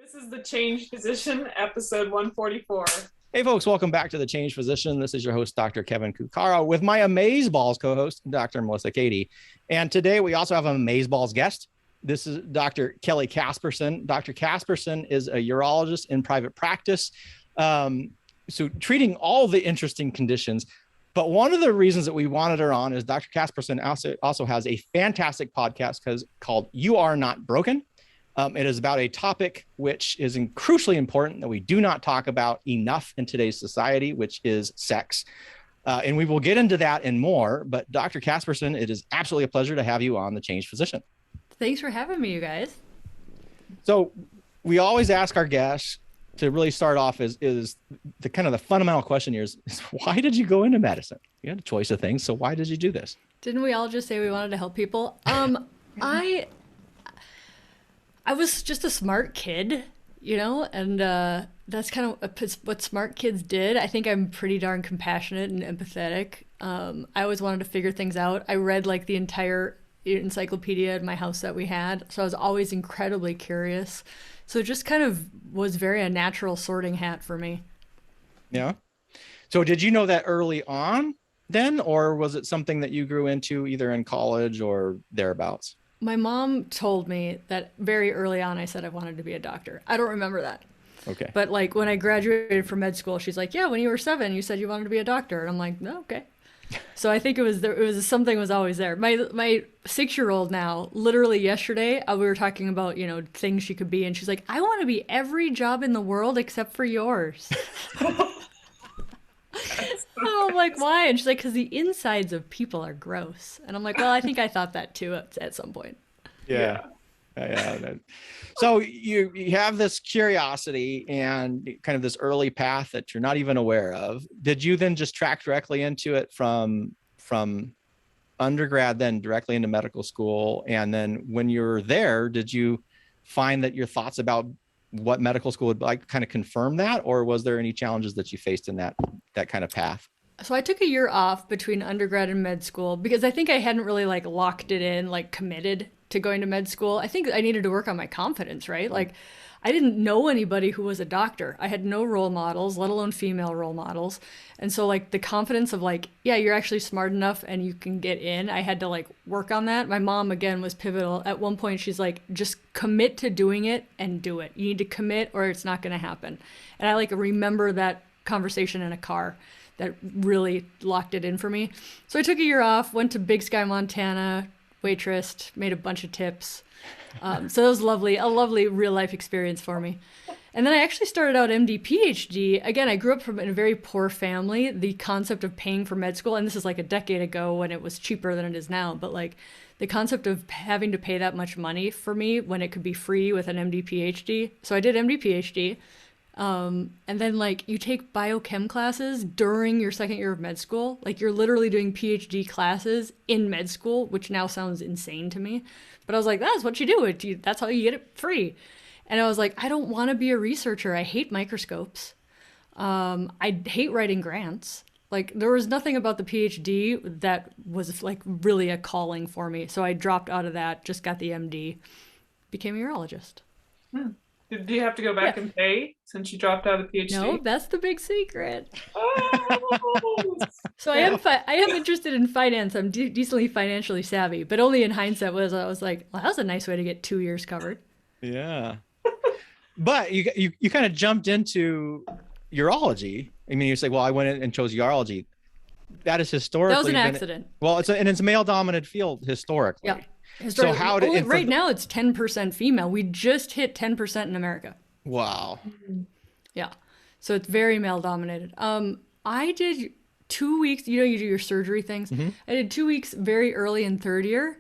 This is the Change Physician, episode 144. Hey folks, welcome back to The Change Physician. This is your host, Dr. Kevin Cuccaro, with my Amazeballs co-host, Dr. Melissa Cady. And today we also have an Amazeballs guest. This is Dr. Kelly Casperson. Dr. Casperson is a urologist in private practice, so treating all the interesting conditions. But one of the reasons that we wanted her on is Dr. Casperson also has a fantastic podcast called You Are Not Broken. It is about a topic which is crucially important that we do not talk about enough in today's society, which is sex. And we will get into that and more. But Dr. Casperson, it is absolutely a pleasure to have you on The Change Physician. Thanks for having me, you guys. So we always ask our guests to really start off is the kind of the fundamental question here is why did you go into medicine? You had a choice of things. So why did you do this? Didn't we all just say we wanted to help people? I was just a smart kid, and that's kind of what smart kids did. I think I'm pretty darn compassionate and empathetic. I always wanted to figure things out. I read like the entire encyclopedia in my house that we had, so I was always incredibly curious. So it just kind of was very a natural sorting hat for me. Yeah. So did you know that early on then, or was it something that you grew into either in college or thereabouts? My mom told me that very early on I said I wanted to be a doctor. I don't remember that. Okay. But like when I graduated from med school, she's like, yeah, when you were 7, you said you wanted to be a doctor. And I'm like, no, okay. So I think it was something was always there. My 6-year-old now, literally yesterday, we were talking about, things she could be. And she's like, I want to be every job in the world except for yours. I'm like, why? And she's like, because the insides of people are gross. And I'm like, well, I think I thought that too at some point. Yeah. So you have this curiosity and kind of this early path that you're not even aware of. Did you then just track directly into it from undergrad, then directly into medical school? And then when you were there, did you find that your thoughts about what medical school would like kind of confirm that, or was there any challenges that you faced in that kind of path? So I took a year off between undergrad and med school because I think I hadn't really like locked it in, like committed to going to med school. I think I needed to work on my confidence, right? Like I didn't know anybody who was a doctor. I had no role models, let alone female role models. And so like the confidence of like, yeah, you're actually smart enough and you can get in. I had to like work on that. My mom, again, was pivotal. At one point, she's like, just commit to doing it and do it. You need to commit or it's not going to happen. And I like remember that conversation in a car that really locked it in for me. So I took a year off, went to Big Sky, Montana, waitressed, made a bunch of tips. So it was a lovely real life experience for me. And then I actually started out MD PhD. Again, I grew up in a very poor family. The concept of paying for med school, and this is like a decade ago when it was cheaper than it is now, but like the concept of having to pay that much money for me when it could be free with an MD PhD. So I did MD PhD. And then like you take biochem classes during your second year of med school, like you're literally doing PhD classes in med school, which now sounds insane to me. But I was like, that's what you do. That's how you get it free. And I was like, I don't want to be a researcher. I hate microscopes. I hate writing grants. Like there was nothing about the PhD that was like really a calling for me. So I dropped out of that, just got the MD, became a urologist. Do you have to go back and pay since you dropped out of the PhD? No, that's the big secret. Oh. So I am interested in finance. I'm decently financially savvy, but only in hindsight I was like, well, that was a nice way to get 2 years covered. Yeah. But you kind of jumped into urology. I mean, you say, well, I went in and chose urology. That is historically. That was an accident. Well, it's a male dominant field historically. Yeah. So how did right now it's 10% female. We just hit 10% in America. Wow. Yeah. So it's very male dominated. I did 2 weeks, you do your surgery things. Mm-hmm. I did 2 weeks very early in third year.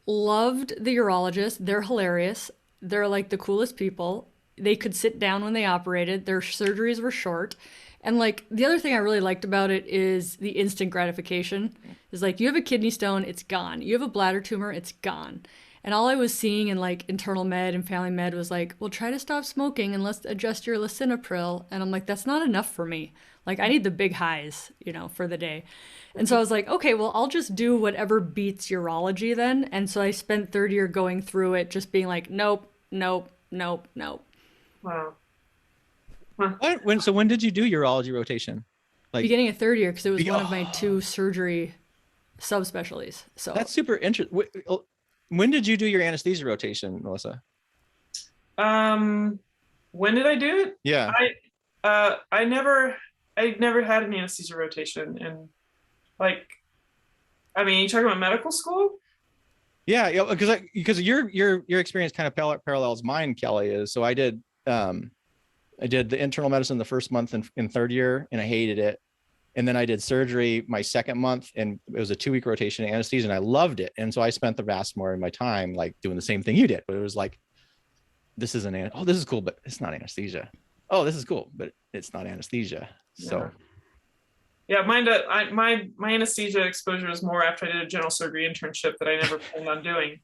Loved the urologists. They're hilarious. They're like the coolest people. They could sit down when they operated. Their surgeries were short. And like the other thing I really liked about it is the instant gratification. Is like you have a kidney stone, it's gone. You have a bladder tumor, it's gone. And all I was seeing in like internal med and family med was like, well, try to stop smoking and let's adjust your lisinopril. And I'm like, that's not enough for me. Like I need the big highs, for the day. And so I was like, okay, well, I'll just do whatever beats urology then. And so I spent third year going through it, just being like, nope, nope, nope, nope. Wow. Huh. When did you do urology rotation? Like, Beginning of third year, because it was one of my oh, two surgery subspecialties. So that's super interesting. When did you do your anesthesia rotation, Melissa? Um, when did I do it? Yeah. I never had an anesthesia rotation, and like, I mean, you talking about medical school? Yeah, because your experience kind of parallels mine, Kelly, is so I did the internal medicine the first month in third year and I hated it. And then I did surgery my second month and it was a 2-week rotation of anesthesia and I loved it. And so I spent the vast more of my time like doing the same thing you did, but it was like, this is cool, but it's not anesthesia. Oh, this is cool, but it's not anesthesia. So Yeah, my anesthesia exposure was more after I did a general surgery internship that I never planned on doing.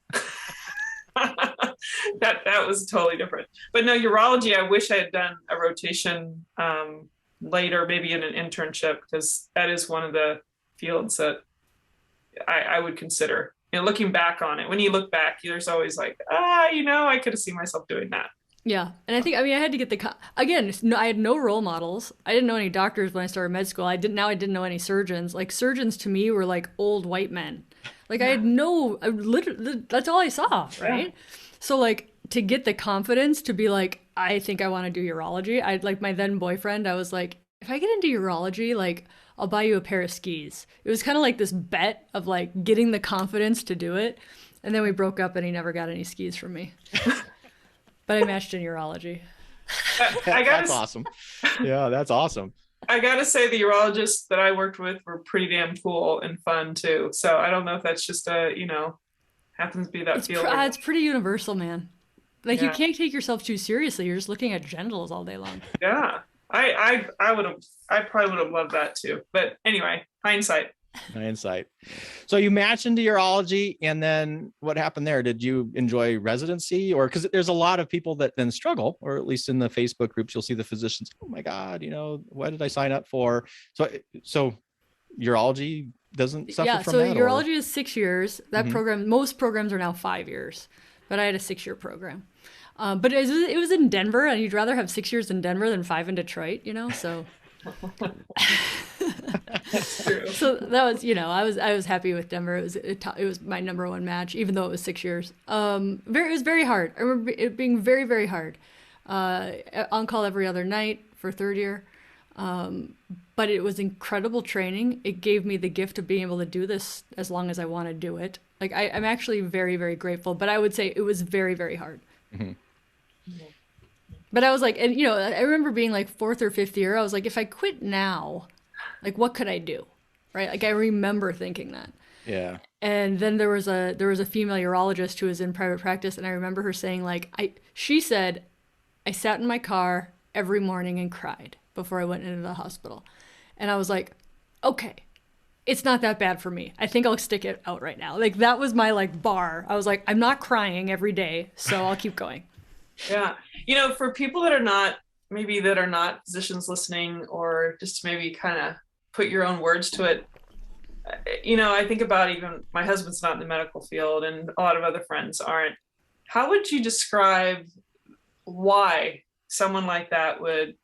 That was totally different. But no, urology, I wish I had done a rotation later, maybe in an internship, because that is one of the fields that I would consider. You know, looking back on it, when you look back, there's always like, I could have seen myself doing that. yeah, and I mean, I had to get again. No, I had no role models. I didn't know any doctors when I started med school. I didn't know any surgeons. Like surgeons to me were like old white men. Like I had literally, that's all I saw, right? Yeah. So like to get the confidence to be like, I think I want to do urology. I'd like my then boyfriend. I was like, if I get into urology, like I'll buy you a pair of skis. It was kind of like this bet of like getting the confidence to do it. And then we broke up and he never got any skis from me. But I matched in urology. That's awesome. Yeah, that's awesome. I gotta say the urologists that I worked with were pretty damn cool and fun too. So I don't know if that's just happens to be that field. It's pretty universal, man. Like you can't take yourself too seriously. You're just looking at genitals all day long. Yeah. I probably would have loved that too. But anyway, hindsight. So you matched into urology, and then what happened there? Did you enjoy residency, or because there's a lot of people that then struggle, or at least in the Facebook groups, you'll see the physicians, oh my God, what did I sign up for? So urology doesn't suffer from that? Yeah, so urology is 6 years. That program, most programs are now 5 years, but I had a 6-year program. But it was in Denver, and you'd rather have 6 years in Denver than 5 in Detroit, so. That's true. So that was, I was happy with Denver. It was my number one match, even though it was 6 years. It was very hard. I remember it being very, very hard. On call every other night for third year. But it was incredible training. It gave me the gift of being able to do this as long as I want to do it. Like I'm actually very, very grateful, but I would say it was very, very hard. Mm-hmm. But I was like, and I remember being like 4th or 5th year, I was like, if I quit now, like what could I do? Right? Like I remember thinking that. Yeah. And then there was a female urologist who was in private practice, and I remember her saying she said, I sat in my car every morning and cried before I went into the hospital. And I was like, okay, it's not that bad for me. I think I'll stick it out right now. Like that was my bar. I was like, I'm not crying every day, so I'll keep going. Yeah. For people that are not physicians listening, or just to maybe kind of put your own words to it, I think about, even my husband's not in the medical field and a lot of other friends aren't. How would you describe why someone like that would,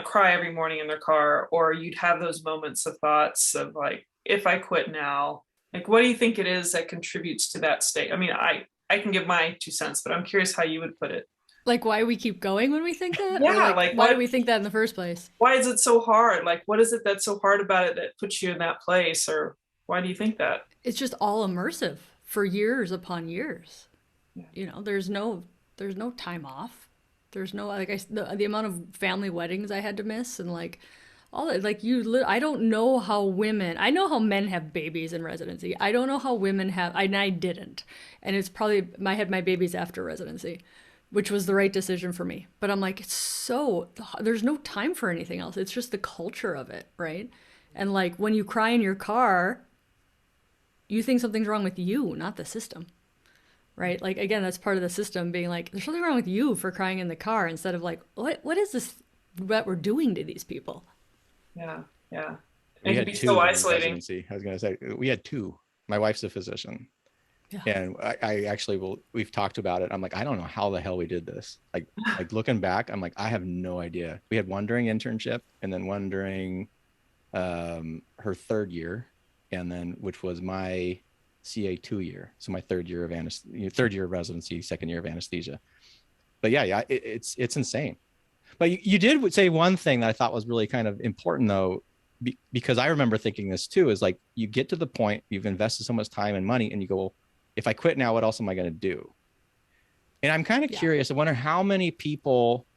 cry every morning in their car, or you'd have those moments of thoughts of like, if I quit now, like, what do you think it is that contributes to that state? I mean, I can give my 2 cents, but I'm curious how you would put it. Like why we keep going when we think that? Yeah, why do we think that in the first place? Why is it so hard? Like, what is it that's so hard about it that puts you in that place? Or why do you think that? It's just all immersive for years upon years. Yeah. There's no time off. There's no, the amount of family weddings I had to miss, and all that, I don't know how I know how men have babies in residency. I don't know how women have, and I didn't. And it's probably, I had my babies after residency, which was the right decision for me. But I'm like, there's no time for anything else. It's just the culture of it, right? And when you cry in your car, you think something's wrong with you, not the system, right? Again, that's part of the system being like, there's something wrong with you for crying in the car, instead of what is this that we're doing to these people? Yeah. It can be so isolating. I was going to say, we had 2. My wife's a physician. Yeah. And I actually we've talked about it. I'm like, I don't know how the hell we did this. Like looking back, I'm like, I have no idea. We had one during internship and then one during her third year, and then which was my CA2 year. So my third year of third year of residency, second year of anesthesia. But yeah, it's insane. But you did say one thing that I thought was really kind of important though, because I remember thinking this too, is like you get to the point, you've invested so much time and money and you go, well, if I quit now, what else am I going to do? And I'm kind of curious. I wonder how many people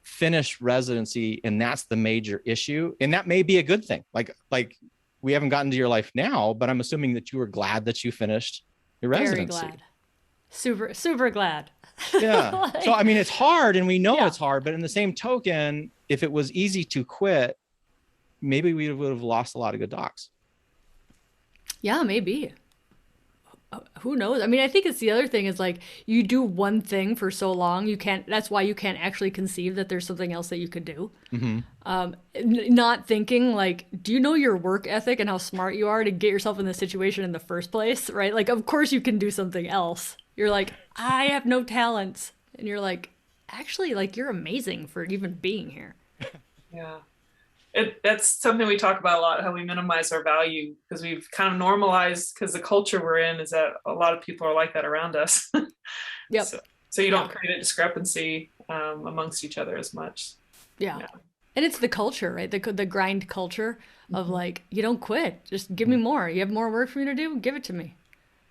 finish residency and that's the major issue. And that may be a good thing. Like we haven't gotten to your life now, but I'm assuming that you were glad that you finished your residency. Very glad. Super, super glad. Yeah. Like, so, I mean, it's hard and we know it's hard, but in the same token, if it was easy to quit, maybe we would have lost a lot of good docs. Yeah, maybe. Who knows? I mean, I think it's the other thing is like you do one thing for so long, that's why you can't actually conceive that there's something else that you could do. Not thinking like, do you know your work ethic and how smart you are to get yourself in this situation in the first place, right? Like, of course you can do something else. You're like, I have no talents. And you're like, actually, like, you're amazing for even being here. Yeah. That's something we talk about a lot, how we minimize our value because we've kind of normalized, because the culture we're in is that a lot of people are like that around us. Yep. So you don't create a discrepancy amongst each other as much. Yeah. And it's the culture, right? The grind culture of like, you don't quit. Just give me more. You have more work for me to do? Give it to me.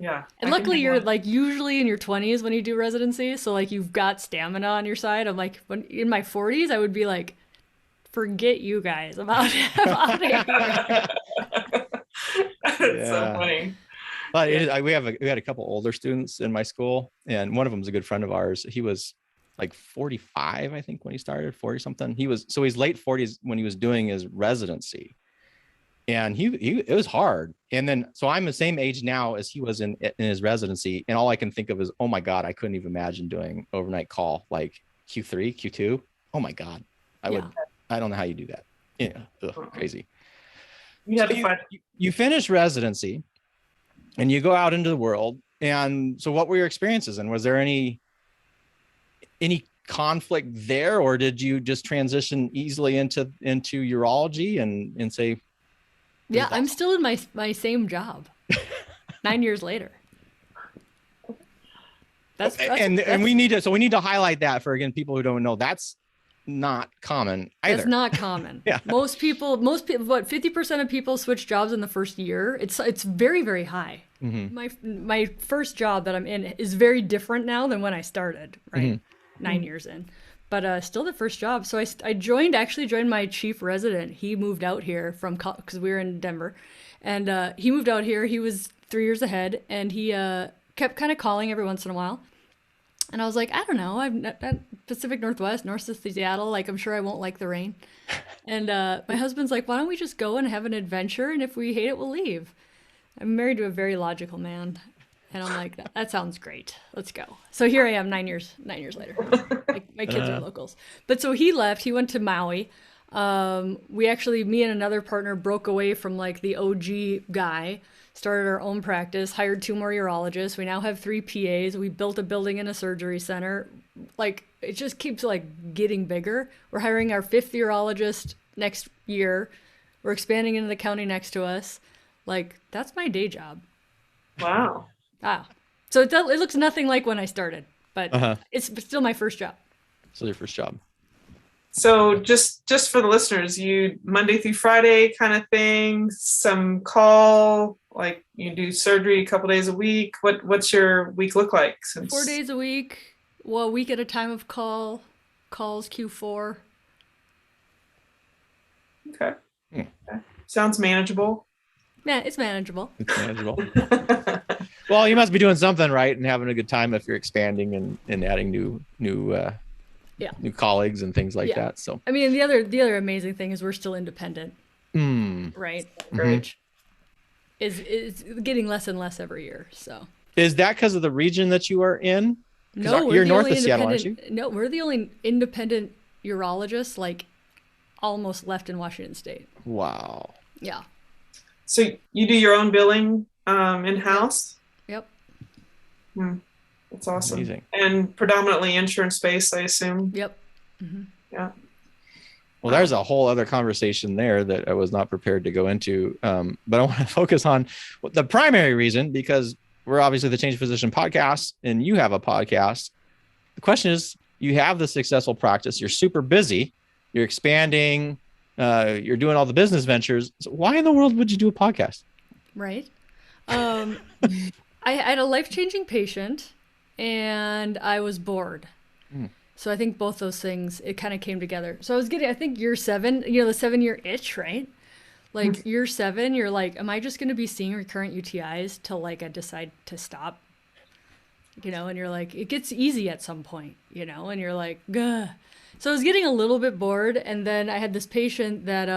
Yeah. And luckily you're like usually in your 20s when you do residency. So like you've got stamina on your side. I'm like, when in my 40s, I would be like, forget you guys. I'm out of here. It's so funny. But we had a couple older students in my school, and one of them is a good friend of ours. He was like 45, I think, when he started, 40 something. He's late 40s when he was doing his residency, and it was hard. And then so I'm the same age now as he was in his residency, and all I can think of is, oh my god, I couldn't even imagine doing overnight call like Q3, Q2. Oh my god, I don't know how you do that. Yeah, crazy. You finish residency and you go out into the world. And so what were your experiences? And was there any conflict there, or did you just transition easily into urology and say, yeah, I'm still in my same job 9 years later. That's we need to highlight that for, again, people who don't know, that's not common either. It's not common. Yeah. Most people, what 50% of people switch jobs in the first year. It's very, very high. Mm-hmm. My first job that I'm in is very different now than when I started, right? 9 years in. But still the first job. So I joined my chief resident. He moved out here because we were in Denver. And he moved out here. He was 3 years ahead. And he kept kind of calling every once in a while. And I was like, I don't know. I'm Pacific Northwest, north of Seattle. Like, I'm sure I won't like the rain. And my husband's like, why don't we just go and have an adventure? And if we hate it, we'll leave. I'm married to a very logical man. And I'm like, that sounds great. Let's go. So here I am 9 years later. My kids are locals. But so he left. He went to Maui. Me and another partner broke away from like the OG guy, started our own practice, hired 2 more urologists. We now have 3 PAs. We built a building and a surgery center. Like, it just keeps like getting bigger. We're hiring our 5th urologist next year. We're expanding into the county next to us. Like, that's my day job. Wow. So it looks nothing like when I started, but it's still my first job. So your first job. So just for the listeners, you Monday through Friday kind of thing, some call, like you do surgery a couple days a week. What's your week look like? 4 days a week, a week at a time of calls, Q4. Okay. Sounds manageable. Yeah, it's manageable. It's manageable. Well, you must be doing something right and having a good time if you're expanding and adding new colleagues and things like that. So, I mean, the other amazing thing is we're still independent, right? Which is getting less and less every year. So, is that because of the region that you are in? No, you're north of Seattle, aren't you? No, we're the only independent urologists like almost left in Washington State. Wow. Yeah. So you do your own billing in-house? Hmm. That's awesome. Amazing. And predominantly insurance based, I assume. Yep. Mm-hmm. Yeah. Well, there's a whole other conversation there that I was not prepared to go into. But I want to focus on the primary reason, because we're obviously the Change Physician podcast and you have a podcast. The question is, you have the successful practice, you're super busy, you're expanding, you're doing all the business ventures. So why in the world would you do a podcast? Right. I had a life-changing patient and I was bored. Mm. So I think both those things, it kind of came together. So I was getting, I think year 7, the 7-year itch, right? Like year 7, you're like, am I just going to be seeing recurrent UTIs till like I decide to stop? And you're like, it gets easy at some point, and you're like, gah. So I was getting a little bit bored. And then I had this patient that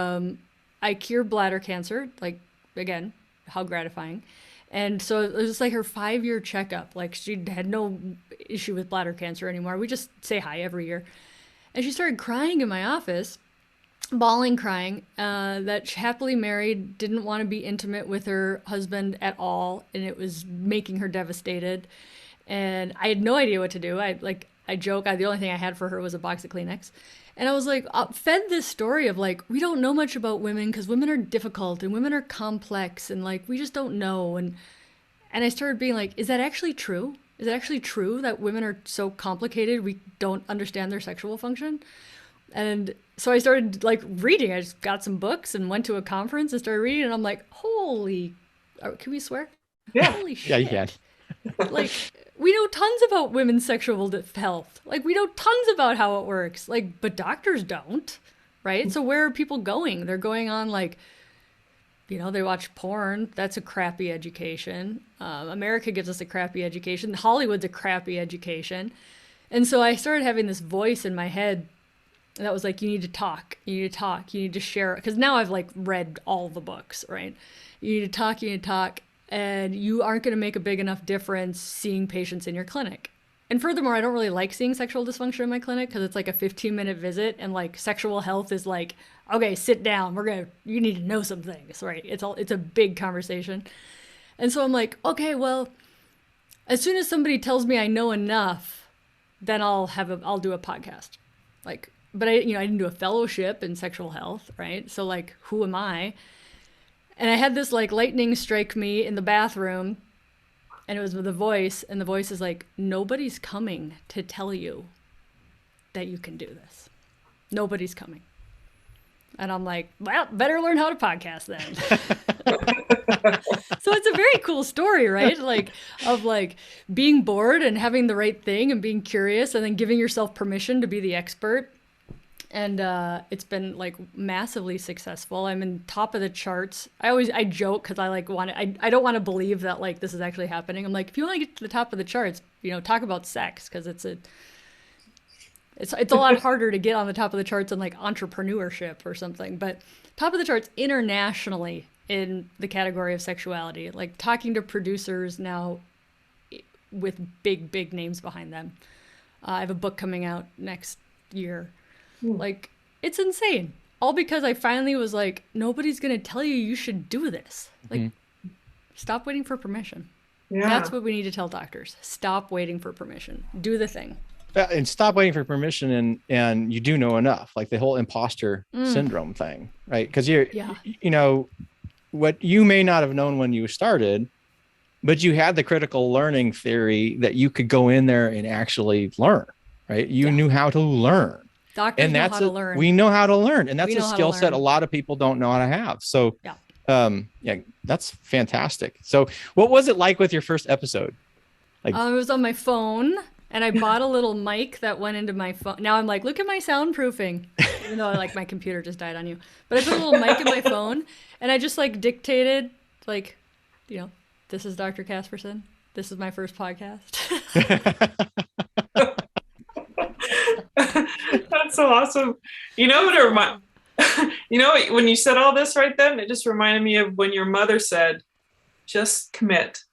I cured bladder cancer, like, again, how gratifying. And so it was like her 5-year checkup. Like she had no issue with bladder cancer anymore. We just say hi every year. And she started crying in my office, bawling, crying, that she happily married, didn't want to be intimate with her husband at all. And it was making her devastated. And I had no idea what to do. I joke, the only thing I had for her was a box of Kleenex. And I was like, fed this story of like, we don't know much about women because women are difficult and women are complex and like, we just don't know. And I started being like, is that actually true? Is it actually true that women are so complicated we don't understand their sexual function? And so I started like reading. I just got some books and went to a conference and started reading. And I'm like, can we swear? Yeah. Holy shit. Yeah, you can. Like, we know tons about women's sexual health. Like, we know tons about how it works. Like, but doctors don't, right? So where are people going? They're going on like, they watch porn. That's a crappy education. America gives us a crappy education. Hollywood's a crappy education. And so I started having this voice in my head that was like, you need to talk. You need to talk. You need to share. Because now I've like read all the books, right? You need to talk. You need to talk. And you aren't going to make a big enough difference seeing patients in your clinic. And furthermore, I don't really like seeing sexual dysfunction in my clinic because it's like a 15-minute visit and like sexual health is like, okay, sit down. You need to know some things, right? It's a big conversation. And so I'm like, okay, well, as soon as somebody tells me I know enough, then I'll do a podcast. Like, but I didn't do a fellowship in sexual health, right? So like, who am I? And I had this like lightning strike me in the bathroom, and it was with a voice, and the voice is like, nobody's coming to tell you that you can do this. Nobody's coming. And I'm like, well, better learn how to podcast then. So it's a very cool story, right? Like of like being bored and having the right thing and being curious and then giving yourself permission to be the expert. And it's been like massively successful. I'm in top of the charts. I joke because I don't want to believe that like this is actually happening. I'm like, if you want to get to the top of the charts, talk about sex because it's a lot harder to get on the top of the charts than like entrepreneurship or something. But top of the charts internationally in the category of sexuality, like talking to producers now with big names behind them. I have a book coming out next year. Like, it's insane. All because I finally was like, nobody's going to tell you should do this. Like, stop waiting for permission. Yeah. That's what we need to tell doctors. Stop waiting for permission. Do the thing. And stop waiting for permission. And you do know enough, like the whole imposter syndrome thing, right? Because what you may not have known when you started, but you had the critical learning theory that you could go in there and actually learn, right? You knew how to learn. Doctors know how to learn. We know how to learn. And that's a skill set a lot of people don't know how to have. So, that's fantastic. So what was it like with your first episode? Like, it was on my phone and I bought a little mic that went into my phone. Now I'm like, look at my soundproofing, even though like my computer just died on you. But I put a little mic in my phone and I just like dictated like, this is Dr. Casperson. This is my first podcast. That's so awesome. When you said all this right then, it just reminded me of when your mother said, just commit,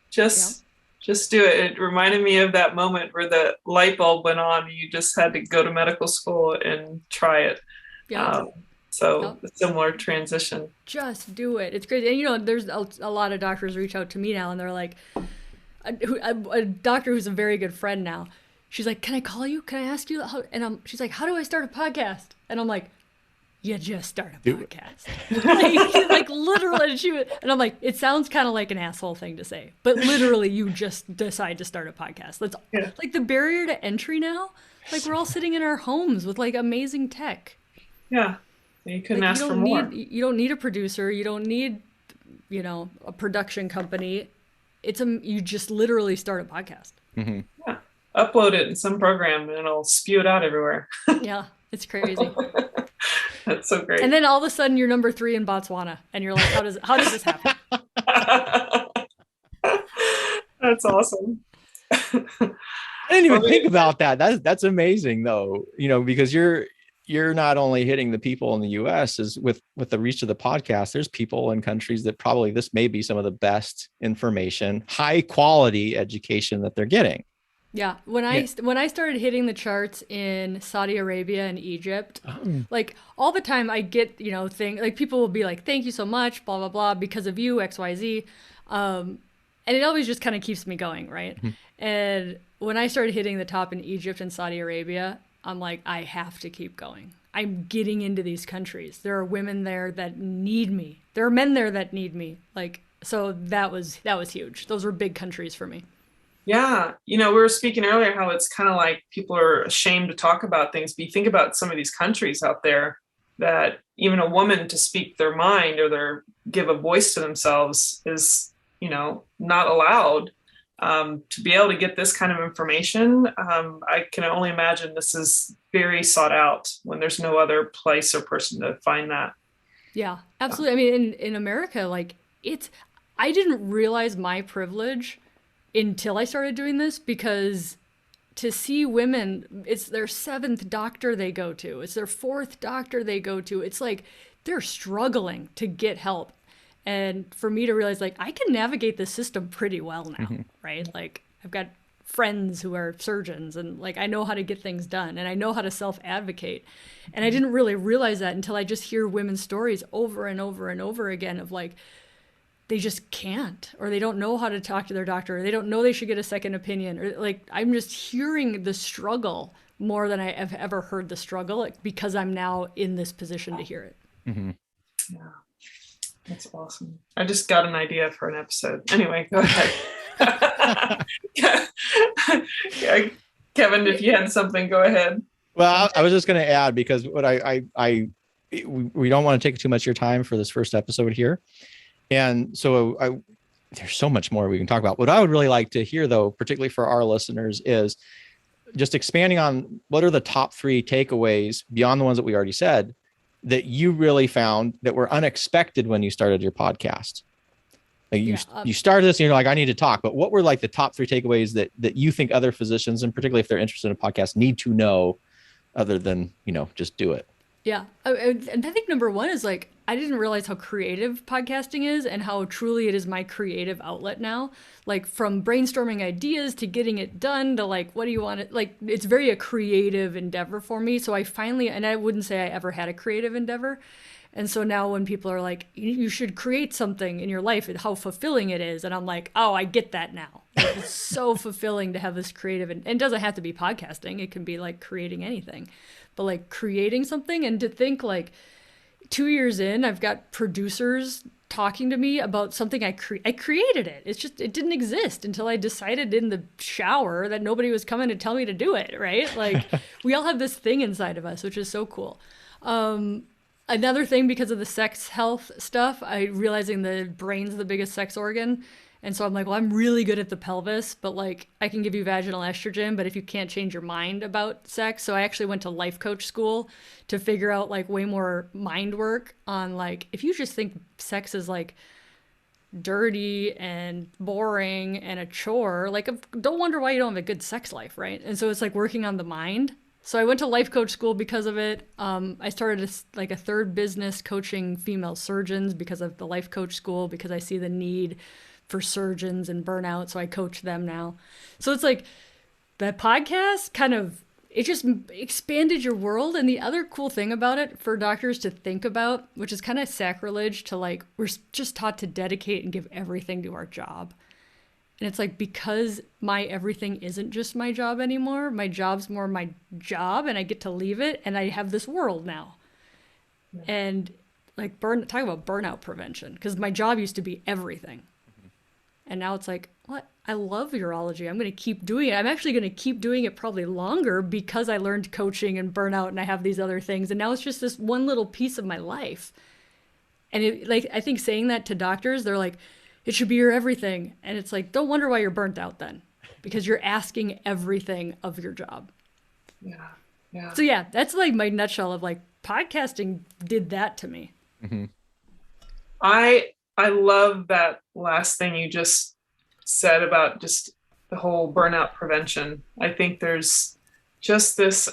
just do it. It reminded me of that moment where the light bulb went on and you just had to go to medical school and try it. A similar transition. Just do it. It's crazy. And there's a lot of doctors reach out to me now and they're like, a doctor who's a very good friend now. She's like, "Can I call you? Can I ask you?" How? And she's like, "How do I start a podcast?" And I'm like, "You just start a podcast." like literally, and I'm like, it sounds kind of like an asshole thing to say, but literally, you just decide to start a podcast. That's like the barrier to entry now. Like we're all sitting in our homes with like amazing tech. Yeah, you couldn't ask for more. You don't need a producer. You don't need, a production company. You just literally start a podcast. Mm-hmm. Yeah, upload it in some program and it'll spew it out everywhere. Yeah, it's crazy. That's so great. And then all of a sudden you're number 3 in Botswana, and you're like, how does this happen? That's awesome. I didn't even think about that. That's amazing though, because you're not only hitting the people in the US is with the reach of the podcast. There's people in countries that probably this may be some of the best information, high quality education that they're getting. Yeah. When I started hitting the charts in Saudi Arabia and Egypt, like all the time I get, like people will be like, "Thank you so much, blah, blah, blah, because of you, XYZ." And it always just kind of keeps me going. Right. Mm-hmm. And when I started hitting the top in Egypt and Saudi Arabia, I'm like, I have to keep going. I'm getting into these countries. There are women there that need me. There are men there that need me. Like, so that was huge. Those were big countries for me. Yeah. We were speaking earlier how it's kind of like people are ashamed to talk about things. But you think about some of these countries out there that even a woman to speak their mind or give a voice to themselves is, not allowed. To be able to get this kind of information, I can only imagine this is very sought out when there's no other place or person to find that. Yeah, absolutely. I mean, in America, like I didn't realize my privilege until I started doing this, because to see women, it's their 7th doctor they go to. It's their 4th doctor they go to. It's like they're struggling to get help. And for me to realize, like, I can navigate the system pretty well now, mm-hmm. right? Like, I've got friends who are surgeons, and like, I know how to get things done, and I know how to self-advocate. And I didn't really realize that until I just hear women's stories over and over and over again of like, they just can't, or they don't know how to talk to their doctor, or they don't know they should get a second opinion, or like, I'm just hearing the struggle more than I have ever heard the struggle, like, because I'm now in this position to hear it. Mm-hmm. Yeah. That's awesome. I just got an idea for an episode. Anyway, go ahead. Yeah, Kevin, if you had something, go ahead. Well, I was just going to add, because what we don't want to take too much of your time for this first episode here. And so there's so much more we can talk about. What I would really like to hear, though, particularly for our listeners, is just expanding on what are the top 3 takeaways beyond the ones that we already said that you really found that were unexpected when you started your podcast. Like you started this and you're like, I need to talk, but what were like the top 3 takeaways that you think other physicians, and particularly if they're interested in a podcast, need to know other than, just do it? Yeah. And I think number 1 is like, I didn't realize how creative podcasting is and how truly it is my creative outlet now. Like from brainstorming ideas to getting it done to like, what do you want to, like, it's very a creative endeavor for me. So I finally, and I wouldn't say I ever had a creative endeavor. And so now when people are like, you should create something in your life and how fulfilling it is. And I'm like, oh, I get that now. Like, it's so fulfilling to have this creative, and it doesn't have to be podcasting. It can be like creating anything, but like creating something, and to think like 2 years in, I've got producers talking to me about something I created it. It's just, it didn't exist until I decided in the shower that nobody was coming to tell me to do it. Right. Like we all have this thing inside of us, which is so cool. Another thing, because of the sex health stuff, realizing the brain's the biggest sex organ. And so I'm like, well, I'm really good at the pelvis, but like I can give you vaginal estrogen, but if you can't change your mind about sex. So I actually went to life coach school to figure out like way more mind work on like, if you just think sex is like dirty and boring and a chore, like don't wonder why you don't have a good sex life, right? And so it's like working on the mind. So I went to life coach school because of it. I started a third business coaching female surgeons because of the life coach school, because I see the need for surgeons and burnout. So I coach them now. So it's like that podcast kind of, it just expanded your world. And the other cool thing about it for doctors to think about, which is kind of sacrilege to like, we're just taught to dedicate and give everything to our job. And it's like, because my everything isn't just my job anymore, my job's more my job, and I get to leave it, and I have this world now. Yeah. And like talk about burnout prevention, because my job used to be everything. And now it's like, what? I love urology. I'm going to keep doing it. I'm actually going to keep doing it probably longer because I learned coaching and burnout and I have these other things. And now it's just this one little piece of my life. And I think saying that to doctors, they're like, it should be your everything. And it's like, don't wonder why you're burnt out then, because you're asking everything of your job. Yeah. Yeah. So yeah, that's like my nutshell of like podcasting did that to me. Mm-hmm. I love that last thing you just said about just the whole burnout prevention. I think there's just this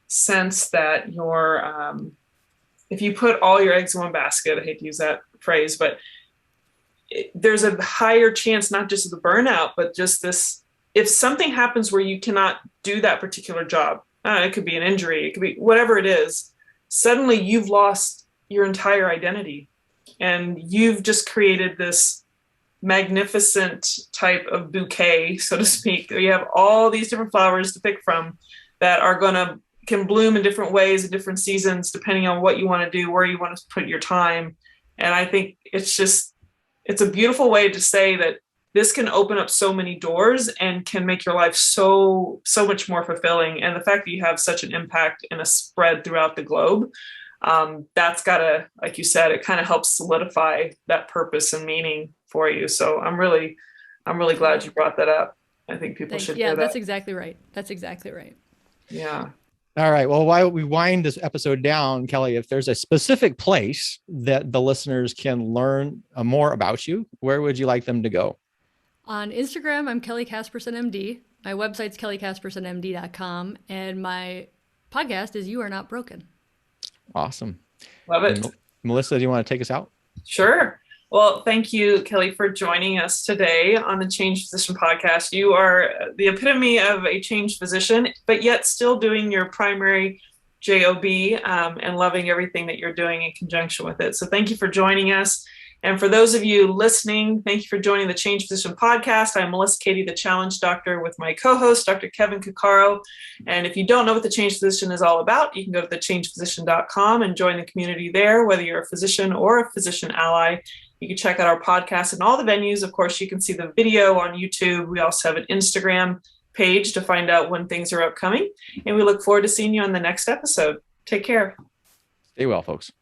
sense that if you put all your eggs in one basket, I hate to use that phrase, but there's a higher chance, not just of the burnout, but just this, if something happens where you cannot do that particular job, it could be an injury, it could be whatever it is, suddenly you've lost your entire identity. And you've just created this magnificent type of bouquet, so to speak. You have all these different flowers to pick from that can bloom in different ways in different seasons, depending on what you want to do, where you want to put your time. And I think it's a beautiful way to say that this can open up so many doors and can make your life so much more fulfilling. And the fact that you have such an impact and a spread throughout the globe, that's gotta, like you said, it kind of helps solidify that purpose and meaning for you. So I'm really glad you brought that up. I think people should hear that. That's exactly right. That's exactly right. Yeah. All right. Well, while we wind this episode down, Kelly, if there's a specific place that the listeners can learn more about you, where would you like them to go? On Instagram, I'm Kelly Casperson MD. My website's kellycaspersonmd.com, and my podcast is You Are Not Broken. Awesome. Love it. And Melissa, do you want to take us out? Sure. Well, thank you, Kelly, for joining us today on the Changed Physician podcast. You are the epitome of a changed physician, but yet still doing your primary job and loving everything that you're doing in conjunction with it. So thank you for joining us. And for those of you listening, thank you for joining the Changed Physician podcast. I'm Melissa Cady, the Challenge Doctor, with my co-host, Dr. Kevin Cuccaro. And if you don't know what the Changed Physician is all about, you can go to thechangedphysician.com and join the community there, whether you're a physician or a physician ally. You can check out our podcast and all the venues. Of course, you can see the video on YouTube. We also have an Instagram page to find out when things are upcoming. And we look forward to seeing you on the next episode. Take care. Stay well, folks.